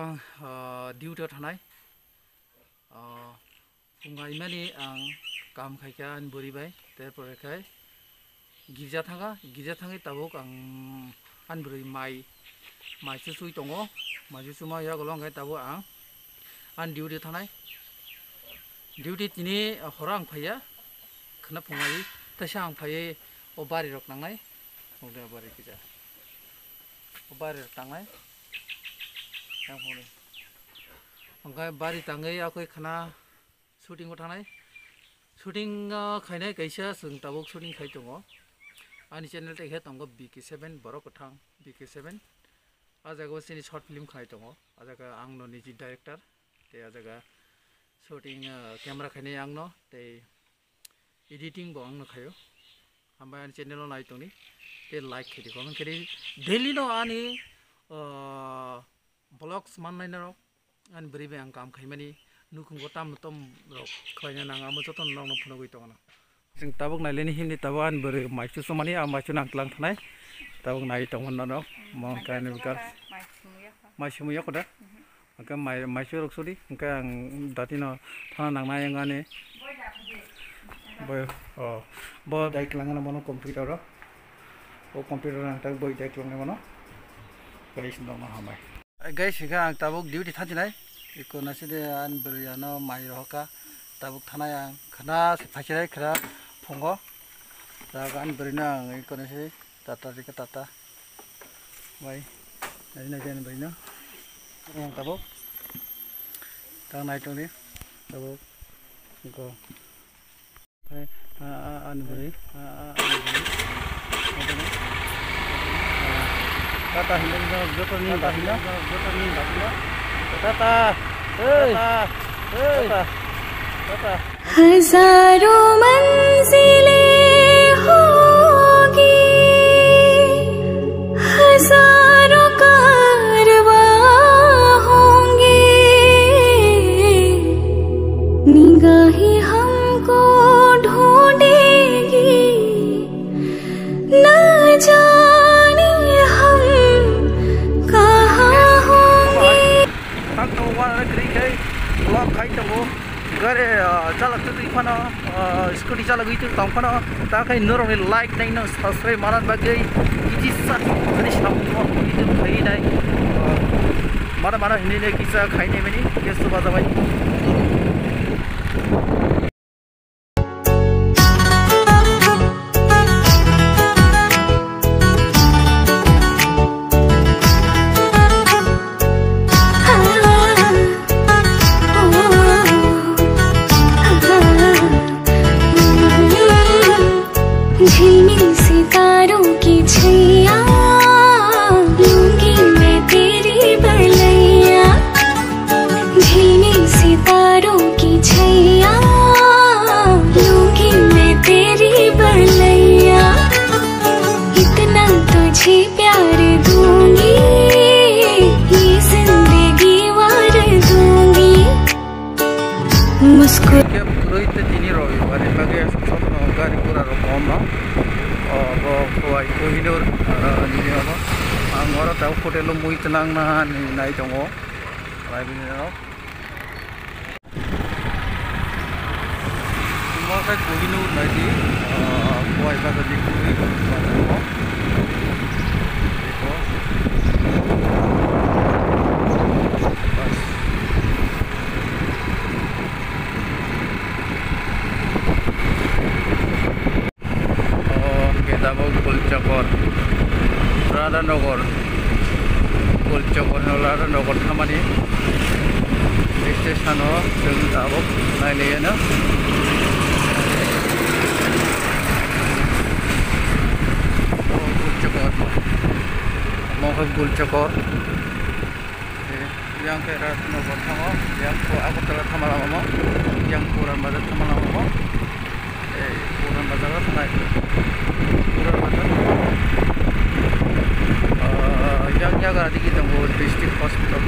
आं डिउटियाव थानाय फुंगायमानि आं काम खायखा आं बोरैबाय देरपरेखाय गिर्जा थाङै ताबुक आं बोरै माइसो सुइ दङ माइसो सुमा या गलंखाय ताबुक आं डिउटि थानाय डिउटि तिनि हरा आं फैया खोना फुंगाय तैसा आं फैयै ओ बारि रक नांनाय ओमफ्राय बारि किजा ओ बारि थांनाय आं हनै ओमफ्राय बारि थाङै आखै खाना शुटिंआव थानाय शुटिं खायनाय कैसा जों ताबुक शुटिं खाय दङ आंनि चेनेल तेखे दङ BK7 बर' गोथां BK7 आ जायगायाव सिनि शर्ट फिल्म खाय दङ आ जायगा आंनो निजि डाइरेक्टर ते आ जायगा शूटिं कैमरा खायनाय आंनो ते एडिटिं बो आंनो खायो ओमफ्राय आंनि चेनेलाव नाय दंनि ते लाइक खेदिखौ आं खेदि डेली न आंनि ब्लग्स माननाय रक आं बोरैबाय आं काम खायमानि नुखुंगो ताम रक खायना नाङा मोजोतन नांनो फुनगै दङ जों ताबुक नायलेनि हिमनि ताबुक आं बोरै माइसु समानि आं माइसु नांख्लां थानाय ताबुक नाय दंमोन न मन काने बिकार माइसु मुया खदा ओंका माइसु रकसुदि ओंका आं दाति न थाना नांनाय आंगाने बो दाइक्लांना मनो कम्पिउटार ओ कम्पिउटार आं ताक बय दाइक्लांना मनो गाइस दङ हामाय गाइस हिगा आं ताबुक डिउटि थाजिनाय इको नासिदे आं बोरैयानो माइ रहका ताबुक थानाय आं खाना फाइसिराय खरा फंगो दा आं बोरैनो आं इको नासि टाटा रिका टाटा बाय नायना जान बोरैनो आं ताबुक दा नायटोनि ताबुक इको आं बोरै टाटा हिंदा जोतोनि दाहिना टाटा टाटा हजारों मंजिलें होंगी हजारों कारवां होंगे निगाहें हमको ढूंढेगी न जाने हम कहाँ होंगे ब्लॉग खाई तंगो गरे चालक तो इफाना स्कूटी चालक इतु तंफाना ताकि नरमे लाइक नाइनो सब्सक्राइब मारन बागै इदि सात माने सामो इदि खाई नाय मारा हिने किसा खाइने मेनि केसो बाजाबाय झिलमिल सितारों की छैया लूंगी मैं तेरी बलैया झिलमिल सितारों की छैया लूंगी मैं तेरी बलैया इतना तुझे प्यार दूंगी ये जिंदगी वार दूंगी मुस्कुरा गारि गुरा कम न कोहिनूर आं दा हटेल मुइत नांना नाय दङ कोहिनूर नायदि गय बागाननि कुलचकर राधानगर राधानगर थामानि स्टेशनाव जों दाबो नायलायानो कुलचकर महक कुलचकर yang ke राधानगर थाङो yang ko agutala थामालामो yang पुरान बाजार थामालामो पुरान बाजाराव थानाय yang jaga di kita mau district hospital